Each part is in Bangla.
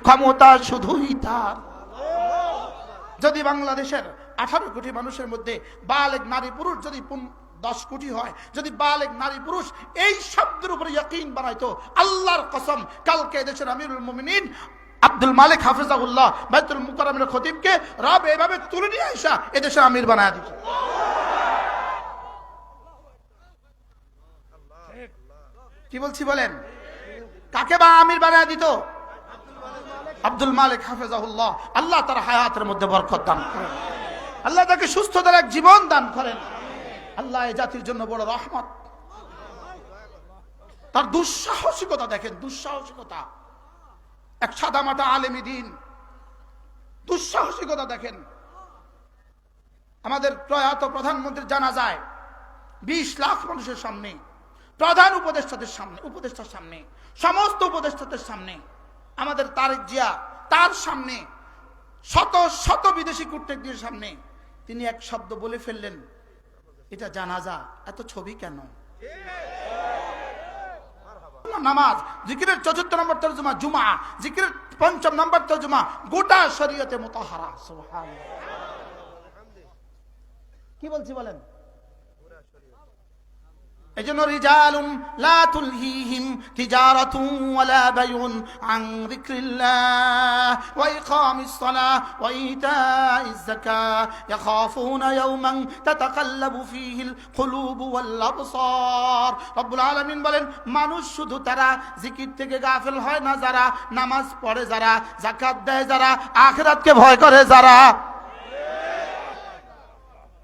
ক্ষমতা শুধুই তার। যদি বাংলাদেশের 18 কোটি মানুষের মধ্যে বালেগ নারী পুরুষ যদি 10 কোটি হয়, যদি বালেগ নারী পুরুষ এই শব্দের উপরে ইয়াকিন বানাইতো, আল্লাহর কসম কালকে দেশের আমিরুল মুমিনিন আব্দুল মালিক হাফিজাহুল্লাহ বাইতুল মুকাররমের খতিবকে রব এভাবে তুলে নিয়ে আইসা এদেশের আমির বানায় দিত। কি বলছি বলেন? কাকে বা আমির বানায় দিত? আব্দুল মালিক হাফিজাহুল্লাহ। আল্লাহ তার হায়াতের মধ্যে বরকত দান করেন, আল্লাহ তাকে সুস্থতার এক জীবন দান করেন। আল্লাহ এই জাতির জন্য বড় রহমত। তার দুঃসাহসিকতা দেখেন, দুঃসাহসিকতা। এক সাদামাটা আলেমী দ্বীন, দুঃসাহসিকতা দেখেন। আমাদের প্রয়াত প্রধানমন্ত্রীর জানাজায় 20 লাখ মানুষের সামনে, প্রধান উপদেষ্টাদের সামনে, সমস্ত উপদেষ্টাদের সামনে, আমাদের তারেক জিয়া তার সামনে, শত শত বিদেশি কূটনীতিকদের সামনে তিনি এক শব্দ বলে ফেললেন, এটা জানাজা, এত ছবি কেন? নামাজ, জিকিরের 4th নম্বর তরজমা জুমা, জিকিরের 5ম নম্বর তরজমা গোটা শরীয়তে মুতাহহারা। সুবহানাল্লাহ। কি বলছি বলেন? এজন্য রিজালুন লা তুলহিহিম তিজারাতুন ওয়ালা বাইউন আন যিকরিল্লাহ ওয়া ইকামিস সালাহ ওয়া ইতাইজ যাকাহ ইয়াখাফুনা ইয়াওমান তাতাকাল্লাবু ফীহিল কুলুবু ওয়াল আবসার। রব্বুল আলামিন বলেন, মানুষ শুধু তারা জিকির থেকে গাফিল হয় না যারা, নামাজ পড়ে যারা, যাকাত দেয় যারা, আখিরাতকে ভয় করে যারা।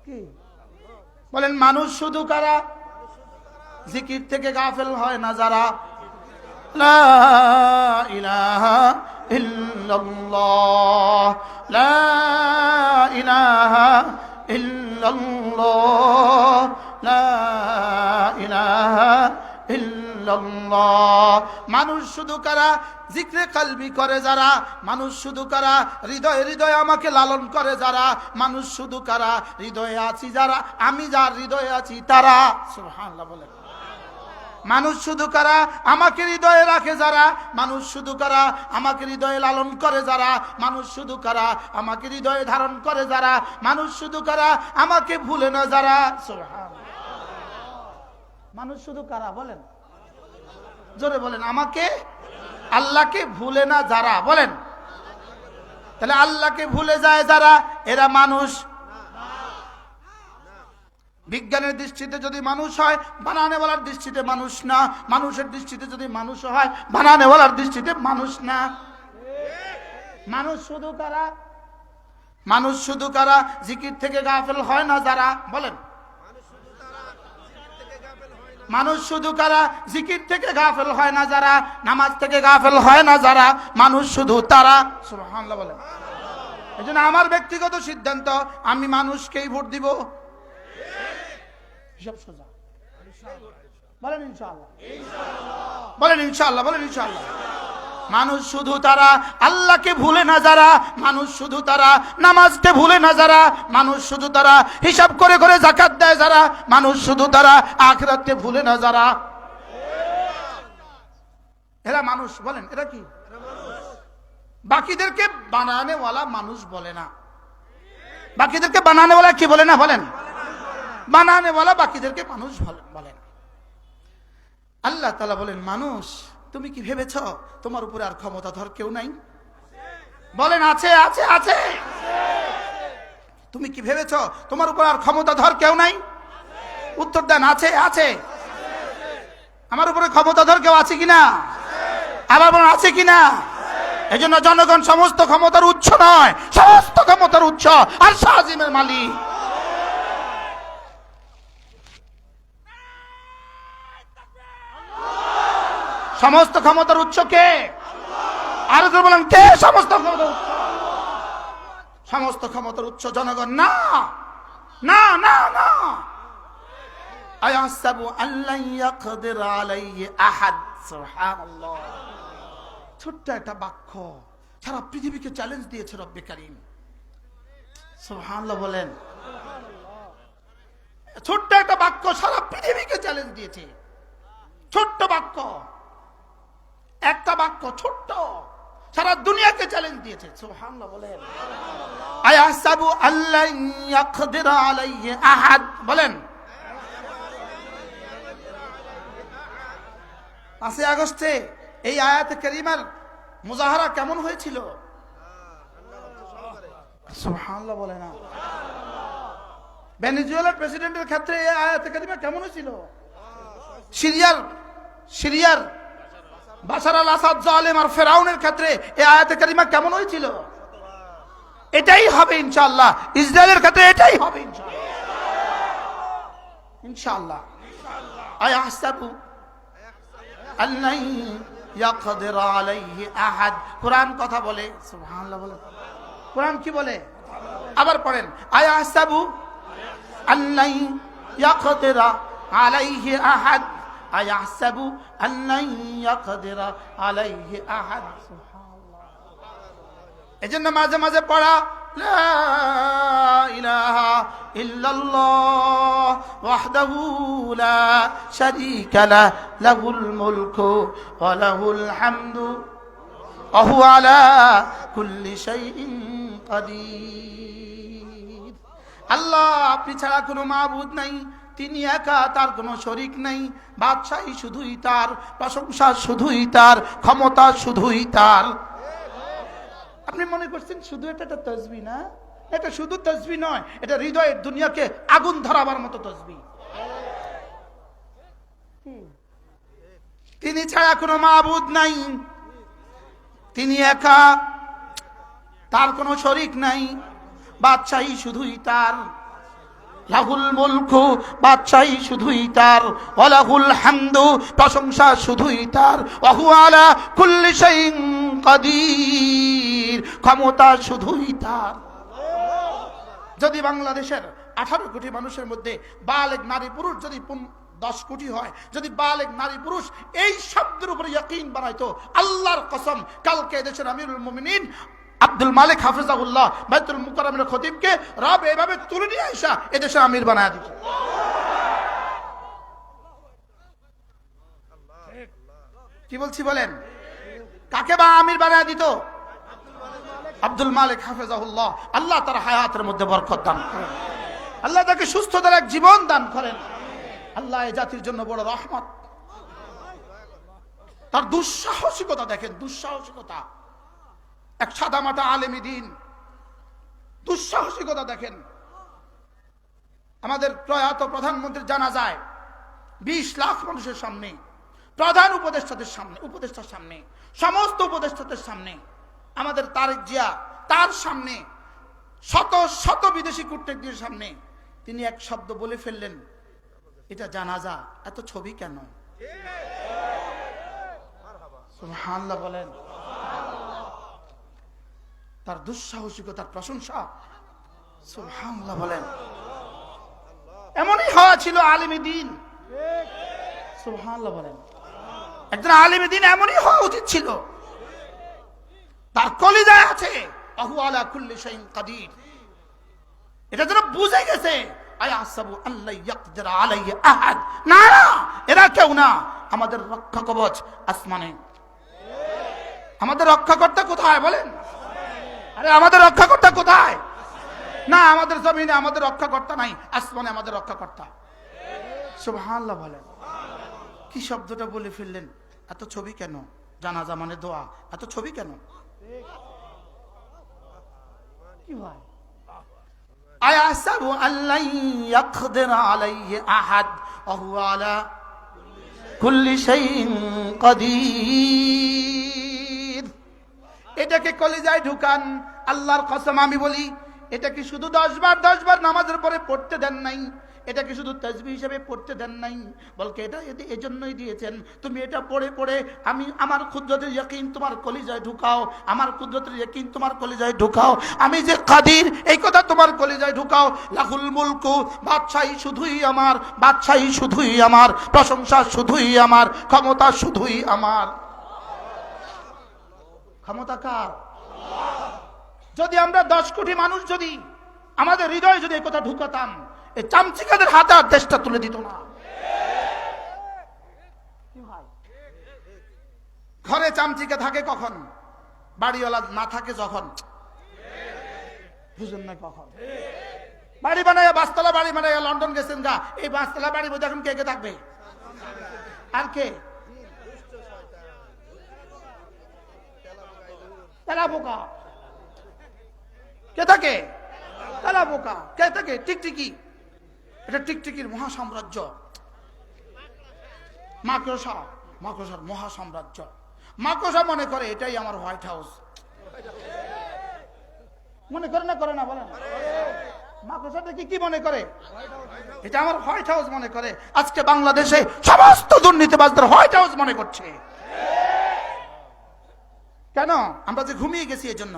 কি বলেন? মানুষ শুধু কারা? জিকির থেকে গাফিল হয় না যারা। লা ইলাহা ইল্লাল্লাহ, লা ইলাহা ইল্লাল্লাহ, লা ইলাহা ইল্লাল্লাহ। মানুষ শুধু কারা? জিক্রে কলবি করে যারা, মানুষ শুধু কারা? হৃদয় হৃদয় আমাকে লালন করে যারা, মানুষ শুধু কারা? হৃদয়ে আছি যারা, আমি যার হৃদয়ে আছি তারা। সুবহানাল্লাহ বলেন। মানুষ শুধু কারা? আমাকে হৃদয়ে রাখে যারা, মানুষ শুধু কারা? আমাকে হৃদয়ে লালন করে যারা, মানুষ শুধু কারা? আমাকে হৃদয়ে ধারণ করে যারা, মানুষ শুধু কারা? আমাকে ভুলে না যারা। সুবহানাল্লাহ। মানুষ শুধু কারা? বলেন, জোরে বলেন। আমাকে, আল্লাহকে ভুলে না যারা। বলেন, তাহলে আল্লাহকে ভুলে যায় যারা, এরা মানুষ। বিজ্ঞানের দৃষ্টিতে যদি মানুষ হয়, বানানেওয়ালার দৃষ্টিতে মানুষ না। মানুষের দৃষ্টিতে যদি মানুষ হয়, বানানেওয়ালার দৃষ্টিতে মানুষ না। মানুষ শুধু কারা? মানুষ শুধু কারা? জিকির থেকে গাফিল হয় না যারা। বলেন, মানুষ শুধু কারা? জিকির থেকে গাফিল হয় না যারা, নামাজ থেকে গাফিল হয় না যারা, মানুষ শুধু তারা। সুবহানাল্লাহ বলেন। এজন্য আমার ব্যক্তিগত সিদ্ধান্ত, আমি মানুষকেই ভোট দিব। হিসাব সোজা। বলেন ইনশাআল্লাহ, বলেন ইনশাআল্লাহ, বলেন ইনশাআল্লাহ। মানুষ শুধু তারা আল্লাহকে ভুলে না যারা, মানুষ শুধু তারা নামাজকে ভুলে না যারা, মানুষ শুধু তারা হিসাব করে করে যাকাত দেয় যারা, মানুষ শুধু তারা আখিরাতকে ভুলে না যারা, এরা মানুষ। বলেন, এরা কি? বাকিদেরকে বানানেওয়ালা মানুষ বলে না। বাকিদেরকে বানানেওয়ালা কি বলে না? বলেন, বানানেওয়ালা বাকিদেরকে মানুষ বলে না। আল্লাহ তাআলা বলেন, মানুষ তুমি কি ভেবেছ তোমার উপরে আর ক্ষমতাধর কেউ নাই? বলেন, আছে আছে আছে। তুমি কি ভেবেছ তোমার উপর আর ক্ষমতাধর কেউ নাই? উত্তর দেন, আছে আছে। আমার উপরে ক্ষমতাধর কেউ আছে কিনা? আবার বলেন, আছে কিনা? এই জন্য জনগণ সমস্ত ক্ষমতার উৎস নয়, সমস্ত ক্ষমতার উৎস আর শাহজিমের মালিক। সমস্ত ক্ষমতার উৎস কে? আর বলেন, কে সমস্ত ক্ষমতার উৎস? সমস্ত ক্ষমতার উৎস জনগণ না, না না না। আয়াসাবু আল্লা ইয়াকদির আলাইহি আহাদ। সুবহানাল্লাহ। ছোট্ট একটা বাক্য সারা পৃথিবীকে চ্যালেঞ্জ দিয়েছে রব্বে কারীম। সুবহানাল্লাহ বলেন। ছোট্ট একটা বাক্য সারা পৃথিবীকে চ্যালেঞ্জ দিয়েছে। ছোট্ট বাক্য, একটা বাক্য ছোট্ট, সারা দুনিয়াকে চ্যালেঞ্জ দিয়েছে। সুবহানাল্লাহ বলেন। আয়াহসাবু আল্লাহ ইয়াকদির আলাইহি আহাদ, বলেন। 5 আগস্টে এই আয়াতে কারিমার মুজাহারা কেমন হয়েছিল? সুবহানাল্লাহ বলেন না। ভেনেজুয়েলার প্রেসিডেন্টের ক্ষেত্রে এই আয়াতে কারিমা কেমন হয়েছিল? সিরিয়ার বাশার আল আসাদ জালেম আর ফেরাউনের ক্ষেত্রে এই আয়াতে কারিমা কেমন হয়েছিল? এটাই হবে ইনশাআল্লাহ। ইসরায়েলের ক্ষেত্রে এটাই হবে ইনশাআল্লাহ। আয়াহসাবু আল্লা ইয়াকদির আলাইহি আহাদ। কোরআন কথা বলে। সুবহানাল্লাহ বলে। কোরআন কি বলে? আবার পড়েন। আয়াহসাবু আল্লা ইয়াকদির আলাইহি আহাদ। আয়াহসাবু আল্লা ইয়াকদির আলাইহি আহাদ। এজন্য মাঝে মাঝে পড়া লা ইলাহা ইল্লাল্লাহ ওয়াহদাহু লা শারীকা লাহু লাহুল মুলকু ওয়া লাহুল হামদু ওয়া হুয়া আলা কুল্লি শাইইন কাদির। আল্লাহ, আপনি ছাড়া কোনো মাবুদ নাই, তিনি একা, তার কোনো শরীক নাই। বাদশাহী শুধুই তার, প্রশংসা শুধুই তার, ক্ষমতা শুধুই তার। আপনি মনে করছেন শুধু এটা একটা তাসবিহ না? এটা শুধু তাসবিহ নয়, এটা হৃদয়ের দুনিয়াকে আগুন ধরাবার মতো তাসবিহ। তিনি ছাড়া কোনো মাবুদ নাই, তিনি একা, তার কোনো শরীক নাই। বাদশাহী শুধুই তার, লাহুল মুলকু, বাদশাহী শুধুই তার, ওয়া লাহুল হামদু, প্রশংসা শুধুই তার, ওয়া হুয়া আলা কুল্লি শাইইন কাদির, ক্ষমতা শুধুই তার। যদি বাংলাদেশের 18 কোটি মানুষের মধ্যে বালেগ নারী পুরুষ যদি 10 কোটি হয়, যদি বালেগ নারী পুরুষ এই শব্দের উপরে ইয়াকিন বানাইতো, আল্লাহর কসম কালকে দেশের আমিরুল মুমিনিন আব্দুল মালিক হাফিজাহুল্লাহ বাইতুল মুকাররমের খতিবকে রব এভাবে তুলে নিয়ে আইসা এদেশের আমির বানায় দিত। কি বলছি বলেন? কাকে বা আমির বানায় দিত? আব্দুল মালিক হাফিজাহুল্লাহ। আল্লাহ তার হায়াতের মধ্যে বরকত দান করেন, আল্লাহ তাকে সুস্থতার এক জীবন দান করেন। আল্লাহ এই জাতির জন্য বড় রহমত। তার দুঃসাহসিকতা দেখেন, দুঃসাহসিকতা। এক সাদামাটা আলেমী দ্বীন, দুঃসাহসিকতা দেখেন। আমাদের প্রয়াত প্রধানমন্ত্রীর জানাজায় 20 লাখ মানুষের সামনে, প্রধান উপদেষ্টাদের সামনে, সমস্ত উপদেষ্টাদের সামনে, আমাদের তারেক জিয়া তার সামনে, শত শত বিদেশি কূটনীতির সামনে তিনি এক শব্দ বলে ফেললেন, এটা জানাজা, এত ছবি কেন? সুবহানাল্লাহ বলেন। তার দুঃসাহসিকতার প্রশংসা। সুবহানাল্লাহ বলেন। এমনই হওয়া ছিল আলেমী দ্বীন। সুবহানাল্লাহ বলেন। একজন আলেমী দ্বীন এমনই হওয়া উচিত ছিল। তার কলিজায় আছে ওয়াহু আলা কুল্লি শাইইন কাদির। এটা যেন বুঝে গেছে। আয়াহসাবু আল্লা ইয়াকদির আলাইহি আহাদ। না, এরা কেউ না। আমাদের রক্ষা কবচ আসমানে। আমাদের রক্ষাকর্তা কোথায় বলেন? আরে আমাদের রক্ষাকর্তা কোথায়? না, আমাদের জমিনে আমাদের রক্ষাকর্তা নাই, আসমানে আমাদের রক্ষাকর্তা। সুবহানাল্লাহ বলেন। কি শব্দটা বলে ফেললেন? এত ছবি কেন? জানাজা মানে দোয়া, এত ছবি কেন? কি ভাই? আয়াহসাবু আল্লা ইয়াকদির আলাইহি আহাদ ওয়া হুয়া আলা কুল্লি শাইইন কাদির। এটাকে কলিজায় ঢুকান। আল্লাহর কসম আমি বলি, এটা কি শুধু 10 বার নামাজের পরে পড়তে দেন নাই, এটা কি শুধু তাসবিহ হিসেবে পড়তে দেন নাই, বলকে এটা এজন্যই দিয়েছেন তুমি এটা পড়ে পড়ে আমি আমার কুদরতের ইয়াকিন তোমার কলিজায় ঢুকাও, আমার কুদরতের ইয়াকিন তোমার কলিজায় ঢুকাও, আমি যে কাদির এই কথা তোমার কলিজায় ঢুকাও। লাহুল মুলকু, বাদশাহী শুধুই আমার, বাদশাহী শুধুই আমার, প্রশংসা শুধুই আমার, ক্ষমতা শুধুই আমার। ক্ষমতা কার? যদি আমরা 10 কোটি মানুষ যদি আমাদের হৃদয়ে যদি এই কথা ঢুকাতাম, এই চামচিকাদের হাতে আর দেশটা তুলে দিত না। ঘরে চামচিকা থাকে কখন? বাড়িওয়ালা না থাকে যখন, বুঝুন না কখন বাড়ি বানায়, বাসতলা বাড়ি বানায়, লন্ডন গেছেন গা, এই বাসতলা বাড়ির মধ্যে এখন কে কে থাকবে? আর কে? তেলা পোকা। কে থাকে? তেলা পোকা। কে থাকে? টিকটিকি। এটা টিকটিকির মহা সাম্রাজ্য। মাকড়সা, মাকড়সার মহা সাম্রাজ্য। মাকড়সা মনে করে এটাই আমার হোয়াইট হাউস। মনে করে না? করে না? বলেন। মাকড়সাটা কি মনে করে? এটা আমার হোয়াইট হাউস মনে করে। আজকে বাংলাদেশে সমস্ত দুর্নীতিবাজদের হোয়াইট হাউস মনে করছে। কেন? আমরা যে ঘুমিয়ে গেছি এই জন্য।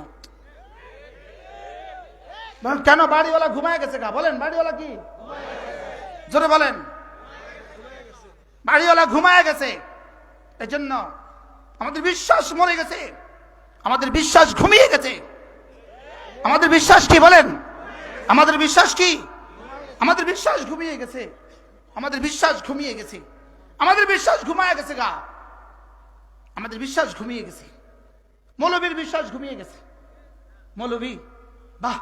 কেন? বাড়িওয়ালা ঘুমায় গেছে গা। বলেন, বাড়িওয়ালা কি? জোরে বলেন। বাড়িওয়ালা ঘুমায় গেছে, এই জন্য আমাদের বিশ্বাস মরে গেছে, আমাদের বিশ্বাস ঘুমিয়ে গেছে। আমাদের বিশ্বাস কি? বলেন, আমাদের বিশ্বাস কি? আমাদের বিশ্বাস ঘুমিয়ে গেছে, আমাদের বিশ্বাস ঘুমিয়ে গেছে, আমাদের বিশ্বাস ঘুমায় গেছে গা, আমাদের বিশ্বাস ঘুমিয়ে গেছে। মৌলবীর বিশ্বাস ঘুমিয়ে গেছে। মৌলবী, বাহ,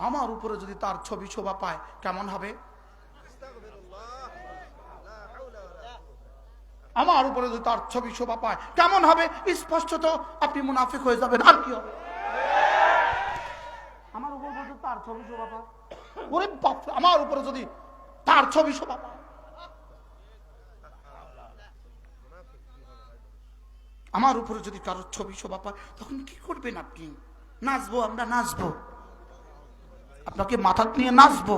আমার উপরে যদি তার ছবি শোভা পায় কেমন হবে? আমার উপরে যদি তার ছবি শোভা পায় কেমন হবে? স্পষ্টত আপনি মুনাফিক হয়ে যাবেন। আর কি হবে? আমার উপরে যদি তার ছবি শোভা পায়, ওরে বাপ, আমার উপরে যদি তার ছবি শোভা পায়, আমার উপরে যদি কারোর ছবি শোভা পায়, তখন কি করবেন আপনি? নাচবো, আমরা নাচবো, আপনাকে মাথা নিয়ে নাচবো।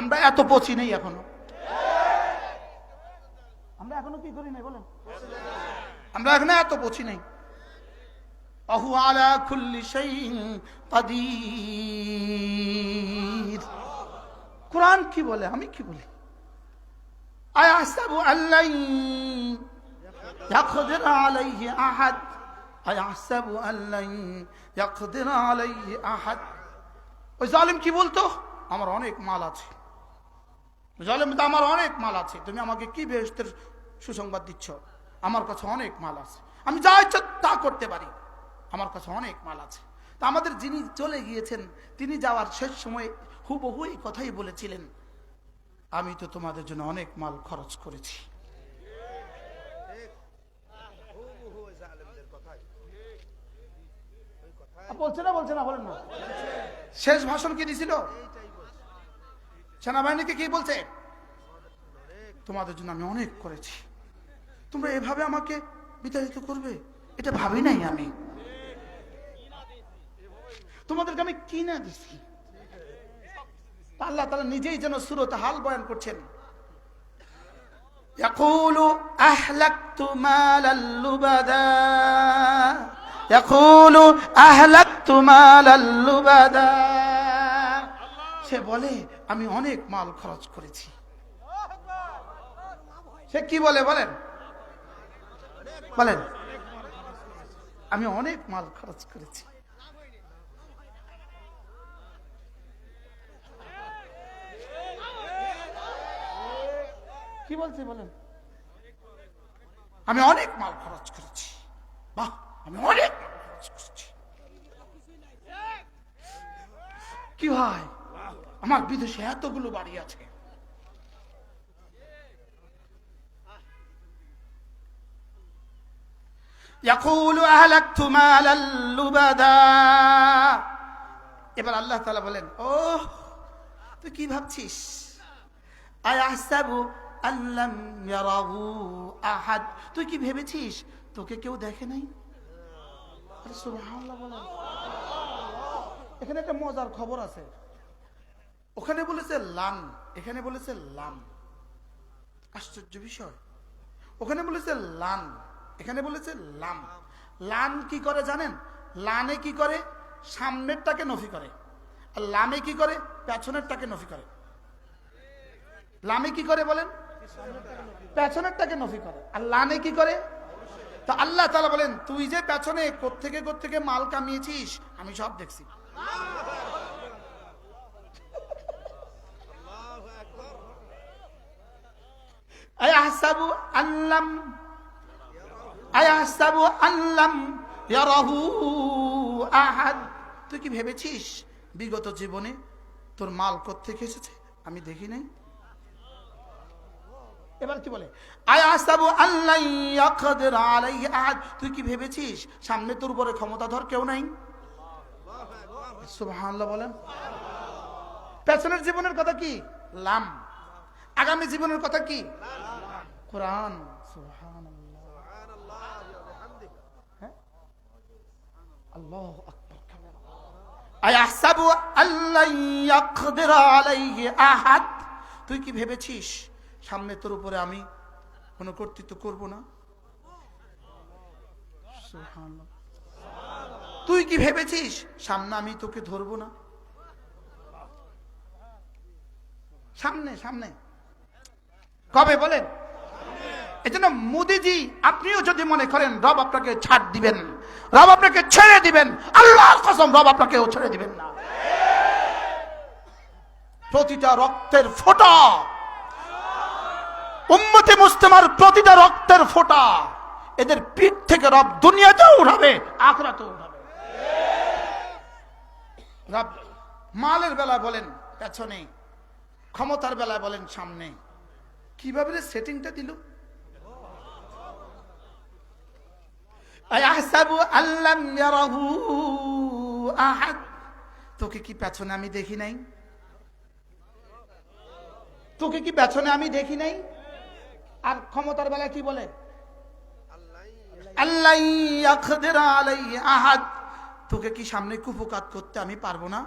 আমরা এত পচি নেই এখনো। আমরা এখনো কি করি নাই? বলেন, আমরা এখনো এত পচি নেই। আহু আলা কুল্লি শাইইন কাদির। কুরআন কি বলে, আমি কি বলি? আয়াহসাবু আল্লাই ইয়াকদির আলাইহি আহাদ, আয়াহসাবু আল্লাই ইয়াকদির আলাইহি আহাদ। ওই জালিম কি বলতো? আমার অনেক মাল আছে। জালিম তো আমার অনেক মাল আছে, তুমি আমাকে কি বেহেশতের সুসংবাদ দিচ্ছ? আমার কাছে অনেক মাল আছে, আমি যা ইচ্ছা তা করতে পারি, আমার কাছে অনেক মাল আছে। তা আমাদের যিনি চলে গিয়েছেন, তিনি যাওয়ার শেষ সময় হুবহু এই কথাই বলেছিলেন, আমি তো তোমাদের জন্য অনেক মাল খরচ করেছি। বলছে না? বলছে না? বলেন না। শেষ ভাষণ কি দিছিল? সেনাবাহিনীকে কি বলছে? তোমাদের জন্য আমি অনেক করেছি, তোমরা এভাবে আমাকে বিতাড়িত করবে এটা ভাবি নাই আমি। তোমাদেরকে আমি কি না দিছি। আল্লাহ তাআলা নিজেই যেন সূরাত হাল বয়ান করছেন। ইয়াকুলু আহলাকতু মালাল লুবাদা, ইয়াকুলু আহলাকতু মালাল লুবাদা। সে বলে আমি অনেক মাল খরচ করেছি। সে কি বলে? বলেন, বলেন, আমি অনেক মাল খরচ করেছি। কি বলছে? বলেন, আমি অনেক মাল খরচ করেছি। বাহ, আমি অনেক মাল খরচ করেছি। কি ভাই, আমার বিদেশে এতগুলো বাড়ি আছে। ইয়াকুলু আহলাকতু মালাল লুবাদা। এবার আল্লাহ তাআলা বলেন, ও তুই কি ভাবছিস? আয়াহসাবু আল্লাম ইয়ারাহু আহাদ। তুই কি ভেবেছিস তোকে কেউ দেখে নাই? সুবহানাল্লাহ বলেন। এখানে একটা মজার খবর আছে। ওখানে বলেছে লান, এখানে বলেছে লাম। আশ্চর্য বিষয়, ওখানে বলেছে লান, এখানে বলেছে লাম। লান কি করে জানেন? লানে কি করে? সামনেরটাকে নফি করে। আর লামে কি করে? পেছনেরটাকে নফি করে। লামে কি করে বলেন? পেছনেরটাকে নফি করে। আর লানে কি করে? তো আল্লাহ তাআলা বলেন, তুই যে পেছনে কোত্থেকে মাল কামিয়েছিস আমি সব দেখছি। আয়াহসাবু আল্লাম ইয়ারাহু আহাদ। তুই কি ভেবেছিস বিগত জীবনে তোর মাল কোত্থেকে এসেছে আমি দেখি নাই? এবার কি বলে, আয়াসাবু আল্লা ইয়াকদির আলাইহি আহাদ। তুই কি ভেবেছিস সামনে তোর উপরে ক্ষমতাধর কেউ নাই? সুবহানাল্লাহ বলেন। পেছনের জীবনের কথা কি? লাম। আগামী জীবনের কথা কি? কোরআন। সুবহানাল্লাহ, আল্লাহু আকবার। আয়াহসাবু আল্লা ইয়াকদির আলাইহি আহাদ। তুই কি ভেবেছিস সামনে তোর উপরে আমি কোনো কর্তৃত্ব করব না? সুবহানাল্লাহ। তুই কি ভেবেছিস সামনে আমি তোকে ধরবো না? সামনে সামনে কবে বলেন? এই জন্য মোদিজি, আপনিও যদি মনে করেন রব আপনাকে ছাড় দিবেন, রব আপনাকে ছেড়ে দিবেন, আল্লাহর কসম রব আপনাকেও ছেড়ে দিবেন না। প্রতিটা রক্তের ফোঁটা, উম্মতে মুসলিমার প্রতিটা রক্তের ফোঁটা, এদের পিঠ থেকে রব দুনিয়াতেও উঠাবে, আখিরাতেও উঠাবে। রব মালের বেলায় বলেন পেছনে, ক্ষমতার বেলায় বলেন সামনে। কিভাবে সেটিংটা দিল? আয়াহসাবু আল্লাম ইয়ারাহু আহাদ। তোকে কি পেছনে আমি দেখি নাই? তোকে কি পেছনে আমি দেখি নাই? আর ক্ষমতার বেলায় কি বলে? আল্লা ইয়াকদির আলাইহি আহাদ। তোকে কি সামনে কুপকাত করতে আমি পারবো না?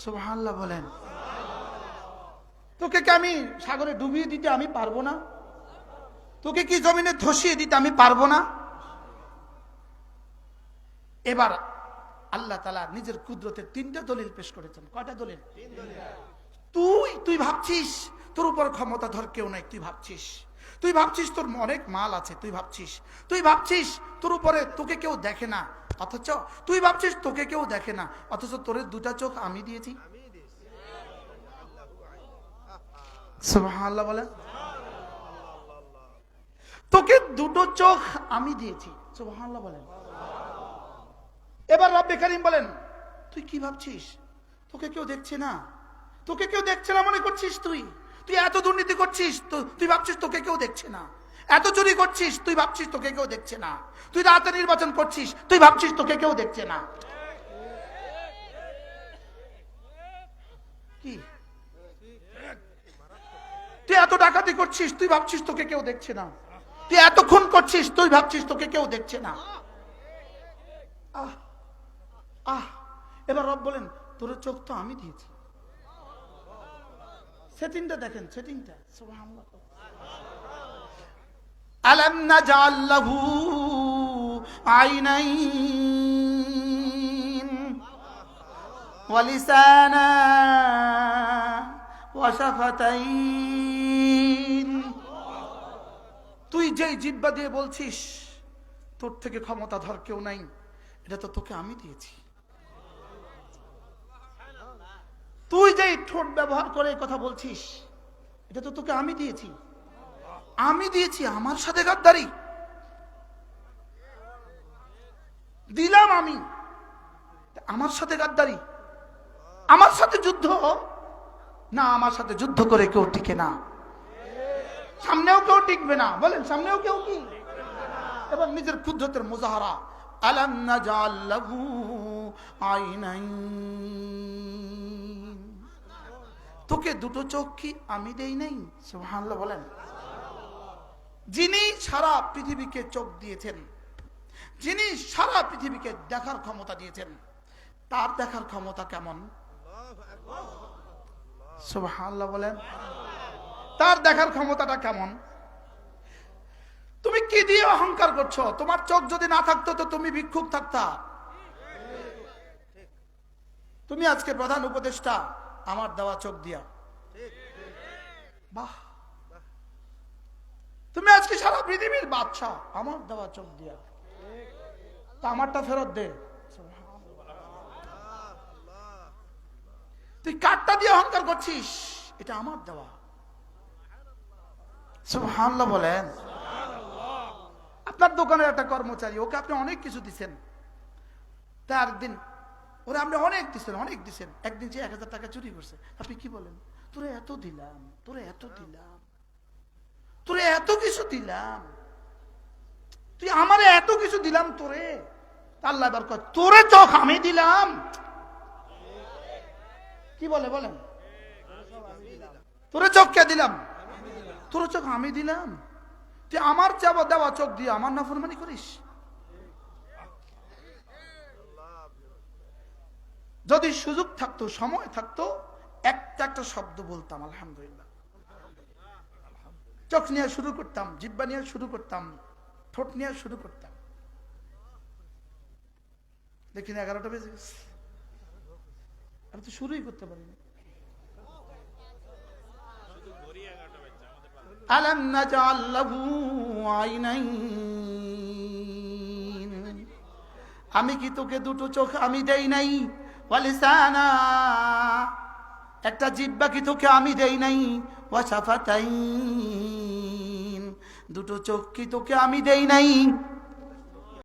সুবহানাল্লাহ বলেন। তোকে কি আমি সাগরে ডুবিয়ে দিতে আমি পারবো না? তোকে কি জমিনে ধসিয়ে দিতে আমি পারবো না? এবার আল্লাহ তাআলা নিজের কুদরতের তিনটা দলিল পেশ করেছেন। কয়টা দলিল? তুই ভাবছিস তোর উপর ক্ষমতাধর কেউ নাই, তুই ভাবছিস তোর অনেক মাল আছে, তুই ভাবছিস তোর উপরে তোকে কেউ দেখে না, অথচ তুই ভাবছিস তোকে কেউ দেখে না, অথচ তোর দুটা চোখ আমি দিয়েছি। সুবহানাল্লাহ বলেন। তোকে দুটো চোখ আমি দিয়েছি। সুবহানাল্লাহ বলেন। এবার রব্বে কারীম বলেন, তুই কি ভাবছিস তোকে কেউ দেখছে না? তোকে কেউ দেখছে না মনে করছিস? তুই এত দুর্নীতি করছিস, তুই ভাবছিস তোকে কেউ দেখছে না। এত চুরি করছিস, তুই ভাবছিস তোকে কেউ দেখছে না। তুই রাতে নির্বাচন করছিস, তুই ভাবছিস তোকে কেউ দেখছে না। কি তুই এত ডাকাতি করছিস, তুই ভাবছিস তোকে কেউ দেখছে না। তুই এত খুন করছিস, তুই ভাবছিস তোকে কেউ দেখছে না। এবার রব বলেন, তোর চোখ তো আমি দিয়েছি। সেটিংটা দেখেন, সেটিংটা। সুবহানাল্লাহ। আলাম নাজআল লাহু আইনাইন ওয়া লিসানা ওয়া শাফাতাইন। তুই যেই জিহ্বা দিয়ে বলছিস তোর থেকে ক্ষমতাধর কেউ নাই, এটা তো তোকে আমি দিয়েছি। তুই যেই ঠোঁট ব্যবহার করে কথা বলছিস, এটা তো তোকে আমি দিয়েছি। আমার সাথে গাদ্দারি দিলাম আমি, আমার সাথে গাদ্দারি, আমার সাথে যুদ্ধ না। আমার সাথে যুদ্ধ করে কেউ টিকে না, সামনেও কেউ টিকবে না। বলেন সামনেও কেউ কি? এবার নিজের কুদরতের মুজাহারা। আলাম নাজআল লাহু আইনাইন। তোকে দুটো চোখ কি আমি দেই নাই? সুবহানাল্লাহ বলেন। যিনি সারা পৃথিবীকে চোখ দিয়েছেন, যিনি সারা পৃথিবীকে দেখার ক্ষমতা দিয়েছেন, তার দেখার ক্ষমতা কেমন? সুবহানাল্লাহ বলেন। তার দেখার ক্ষমতাটা কেমন? তুমি কি দিয়ে অহংকার করছো? তোমার চোখ যদি না থাকতো তো তুমি ভিক্ষুক থাকতা। তুমি আজকে প্রধান উপদেষ্টা আমার দেওয়া চোখ দিয়া। বাহ। তুমি আজকে সারা পৃথিবীর বাদশা আমার দেওয়া চোখ দিয়া। তা আমারটা ফেরত দে। তুই কাঠটা দিয়ে অহংকার করছিস, এটা আমার দেওয়া। সুবহানাল্লাহ বলেন। আপনার দোকানের একটা কর্মচারী, ওকে আপনি অনেক কিছু দিচ্ছেন, তার দিন ওরা আপনি অনেক দিচ্ছেন, একদিন যে 1000 টাকা চুরি করছে, আপনি কি বলেন? তোরে এত দিলাম, তোরে এত কিছু দিলাম, তুই আমারে এত কিছু দিলাম তোরে। আল্লাহ এবার কয়, তোরে চোখ আমি দিলাম। কি বলেন? তোরে চোখ কে দিলাম? তোরে চোখ আমি দিলাম। তুই আমার দেওয়া চোখ দিয়ে আমার নাফরমানি করিস? যদি সুযোগ থাকতো, সময় থাকতো, একটা শব্দ বলতাম আলহামদুলিল্লাহ। চোখ নিয়ে শুরু করতাম, জিহ্বা নিয়ে শুরু করতাম, ঠোঁট নিয়ে শুরু করতাম। দেখি না 11টা বেজে গেছে, আমি তো শুরুই করতে পারিনি। আলাম নাজআল লাহু আইনাইন, আমি কি তোকে দুটো চোখ আমি দেই নাই? ওয়া লিসানা, একটা জিহ্বা কি তোকে আমি দেই নাই? ওয়া শাফাতাইন, দুটো চোখ কি তোকে আমি দেই নাই?